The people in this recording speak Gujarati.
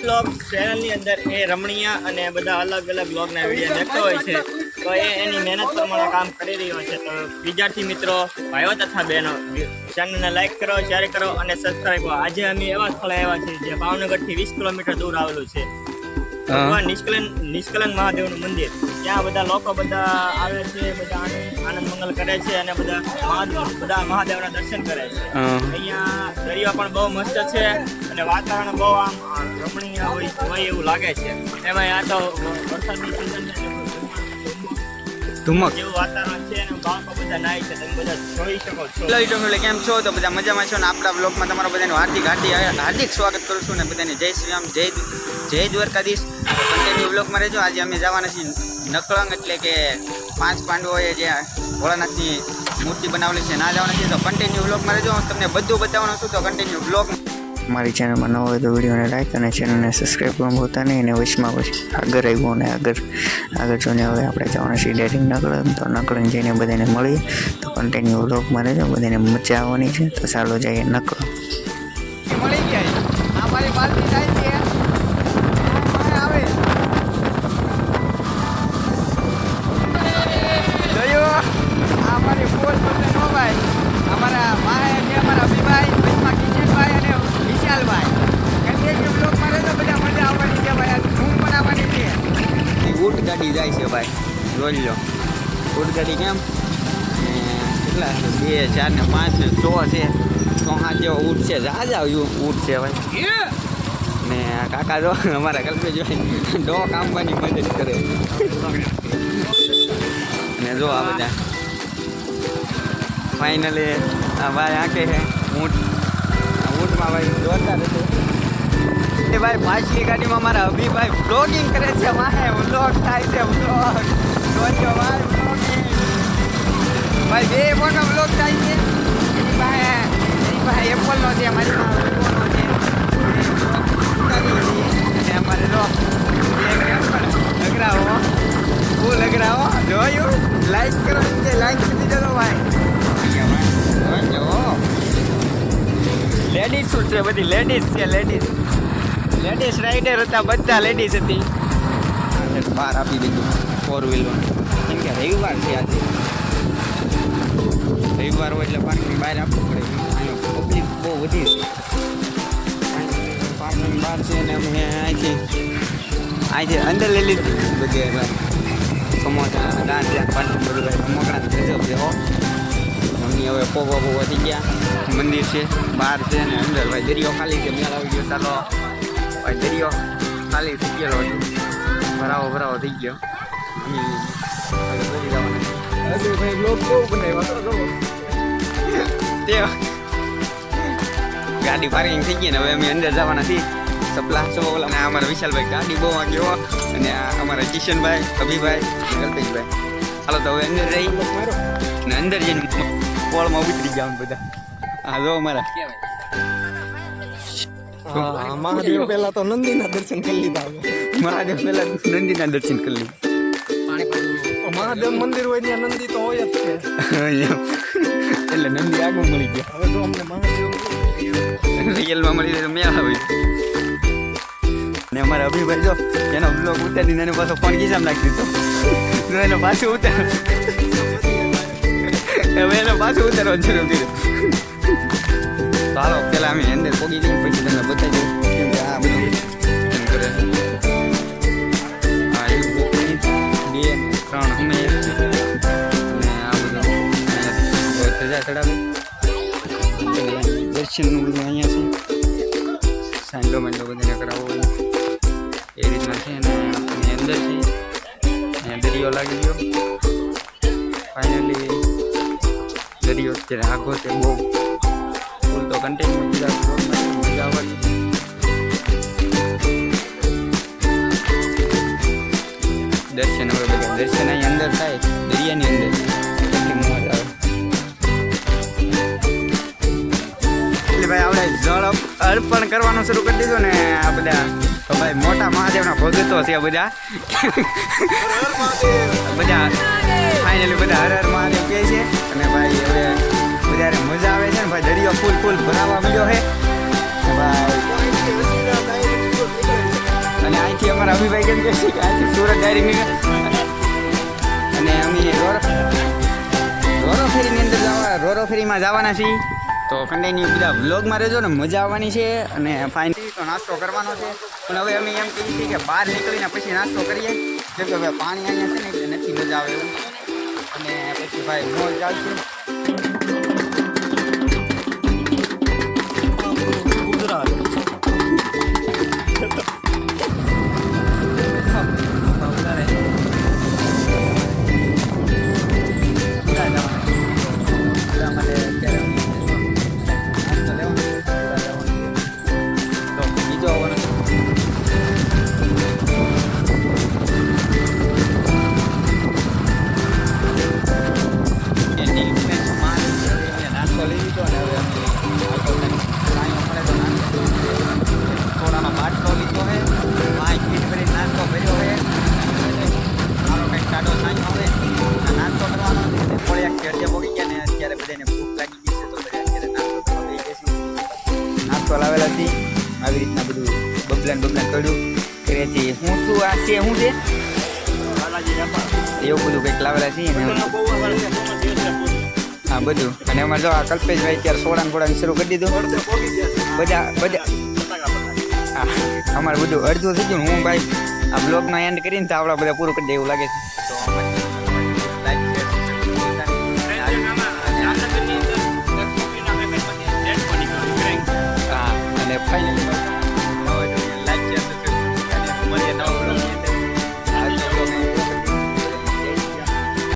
વ્લોગ ચેનલની અંદર એ રમણીય અને બધા અલગ અલગ વ્લોગના વિડીયો દેખતો હોય છે, તો એ એની મહેનત પ્રમાણે કામ કરી રહ્યો છે. તો વિદ્યાર્થી મિત્રો, ભાઈઓ તથા બહેનો, ચેનલને લાઈક કરો, શેર કરો અને સબસ્ક્રાઈબ કરો. આજે અમે એવા સ્થળે આવ્યા છીએ જે ભાવનગરથી 20 કિલોમીટર દૂર આવેલું છે. ભગવાન નિષ્કલન મહાદેવનું મંદિર. ત્યાં બધા લોકો બધા આવે છે, બધા આનંદ મંગલ કરે છે અને બધા મહાદેવના દર્શન કરે છે. અહીંયા દરિયો પણ બહુ મસ્ત છે અને વાતાવરણ બહુ આમ રમણીય હોય એવું લાગે છે. એમાં આ તો વરસાદની સિઝન છે, જેવું વાતાવરણ છે અને બાળકો બધા નાય છે, તમે બધા જોઈ શકો છો. હેલો કેમ છો? તો બધા મજામાં છો ને? આપણા બ્લોગમાં તમારા બધાનું હાર્દિક સ્વાગત કરું છું ને બધાને જય શ્રી રામ, જય દ્વારકાધીશ. કન્ટિન્યુ બ્લોગમાં રહેજો. આજે અમે જવાના છીએ નકળંગ, એટલે કે 5 પાંડવોએ જે ભોળાનાથની મૂર્તિ બનાવેલી છે ના જવાના છીએ. તો કન્ટિન્યુ બ્લોગમાં રહેજો, તમને બધું બતાવવાનું છું. તો કન્ટિન્યુ બ્લોગ. મારી ચેનલમાં ન હોય તો વિડીયોને લાઈક અને ચેનલને સબસ્ક્રાઈબ કરવા ભૂલતા નહીં. અને વચમાં પછી આગળ આવ્યું અને આગળ જોઈને હવે આપણે જવાના છીએ ડેરિંગ નકળંગ. તો નકળંગ જઈને બધાને મળીએ. તો કન્ટિન્યુ બ્લોગમાં રહેજો, બધાને મજા આવવાની છે. તો ચાલો જઈએ નકળંગ. મળી જાય અમારી પાસથી જાય છે આવે જોયો અમારી ફોર પાસે નો ભાઈ, અમારા ભાઈ છે, અમારા અભિભાઈ, વચમાં કિશનભાઈ અને વિશાલભાઈ. કન્ટિન્યુ બ્લોગમાં રહેજો, બધા મજા આવવાની છે ભાઈ. ધૂમ બનાવવાની છે. ઊંટ ગાડી જાય છે ભાઈ, જોઈ લો ઊંટ ગાડી કેમ કેટલા છે? 2, 4 ને 5 ને 6 છે. 6 જેવો ઊંટ છે, જાજા ઊંટ છે ભાઈ. ને કાકા જો અમારા કલ્પેશભાઈ ડો કામવાની મદદ કરે. ને જો આ બધા ફાઇનલી આ ભાઈ આંકે છે ઊંટમાં ભાઈ જોરદાર હતું. એ ભાઈ પાછલી ગાડીમાં મારા અભિભાઈ બ્લોગિંગ કરે છે. માહે બ્લોગ થાય છે, બ્લોગ જોજો ભાઈ, બ્લોગિંગ ભાઈ. 2 મોટો બ્લોગ થાય છે. એની પાસે એપલનો છે, મારી પાસે વિવોનો છે. અને અમારે જો લગરાવો ફૂલ લગરાવો જોયું. લાઈક કરો કે લાઈક કરી દેજો ભાઈ. લેડીઝ શું છે? બધી લેડીઝ છે. લેડીઝ રાઇડર હતા, બધા લેડીઝ હતી. બહાર આપી દીધું 4 વ્હીલર, કેમ કે રવિવાર છે આજે. રવિવાર હોય એટલે પાર્કની બહાર આપવું પડે. પબ્લિક બહુ વધી છે પાર્કની બહાર છે. અને અમે અહીંથી અંદર લઈ લીધું બધે સમોસા, દાંત પાટું બધું ભાઈ. રમકડા ગજબ છે હો. મમ્મી હવે પોગો થઈ ગયા. મંદિર છે, બહાર છે ને અંદર ભાઈ દરિયો ખાલી છે. મેળ આવી ગયો. ચાલો ભાઈ, દરિયો ખાલી થઈ ગયેલો હતો, ભરાવો થઈ ગયો. ભાઈ બ્લોગ બહુ બનાવ્યો. ગાડી પાર્કિંગ થઈ ગઈ ને હવે અમે અંદર જવાના છીએ. સપલા છો ઓલા અમારા વિશાલભાઈ ગાડી બહુ વાગ્યો. અને અમારા કિશનભાઈ, અભિભાઈ, કલ્પેશભાઈ. હાલો તો હવે અંદર જઈ ને અંદર જઈને પોળમાં ઉતરી ગયા બધા. હા જો અમારા મહાદેવ પહેલા તો નંદીના દર્શન કરી લીધા. મહાદેવ પહેલા નંદીના દર્શન કરી લીધા. મહાદેવ મંદિર હોય ત્યાં નંદી તો હોય જ છે. એટલે નંદી આગળ મળી ગયા. હવે જો અમને મહાદેવ રિયલમાં મળી જાય તો મેળ આવે. ને અમારા અભિભાઈ જો એનો બ્લોગ ઉતારીને એને પાછો ફોન ખિસ્સામાં નાખી દીધો. જો એનો પાછું ઉતાર હવે એનો પાછું ઉતારવાનું શરૂ કર્યું. તો હાલો પેલા અમે અંદર પોગી જઈએ, પછી તમને બતાવી દઉં કેમ કે આ બધું એમ કરે. હા 1, 2, 3 અમે અને આ બધું ધજા ચડાવી. દર્શનનું બધું અહીંયા છે. સાંડો મંડો બધાને કરાવો એ રીતના છે. અને અંદર છે, અહીંયા દરિયો લાગી ગયો. ફાઇનલી દરિયો અત્યારે આખો છે બહુ ફૂલ. તો કન્ટિન્યુ મજા આવવાની. દર્શન હવે બધા દર્શન અહીં અંદર થાય, દરિયાની અંદર. કેટલી મજા આવે. એટલે ભાઈ આપણે જળ અર્પણ કરવાનું શરૂ કરી દીધું ને આ બધા. તો ભાઈ મોટા મહાદેવના ભગતો છે બધા. ફાઇનલી બધા હર હર મહાદેવ કહે છે. અને ભાઈ હવે વધારે મજા આવે છે ને ભાઈ. દરિયો ફૂલ ભરાવા મળ્યો છે ભાઈ. અમારા અભિભાઈ કેમ કે છે કે આજે સુરત ડાયરી અને અમે રોરો ફેરીની અંદર રોરો ફેરીમાં જવાના છીએ. તો કન્ટિન્યુ બધા વ્લોગમાં રહેજો ને મજા આવવાની છે. અને ફાઇનલી તો નાસ્તો કરવાનો છે, પણ હવે અમે એમ કહીએ છીએ કે બહાર નીકળીને પછી નાસ્તો કરીએ, જેમ કે હવે પાણી અહીંયા છે ને એટલે નથી મજા આવે એવું. અને પછી ભાઈ મોજ આવશે. નાસ્તો લાવેલા હતી આવી રીતના બધું બબલાન કર્યું ઘરેથી. હું શું આ છે શું છે એવું બધું કંઈક લાવેલા છીએ ને હા બધું. અને એમાં જો આ કલ્પેશભાઈ અત્યારે સોડાને બોડાને શરૂ કરી દીધું. બધા હા અમારે બધું અડધું થઈ ગયું. હું ભાઈ આ બ્લોગનો એન્ડ કરીને તો આપણા બધા પૂરું કરી દે એવું લાગે છે. તો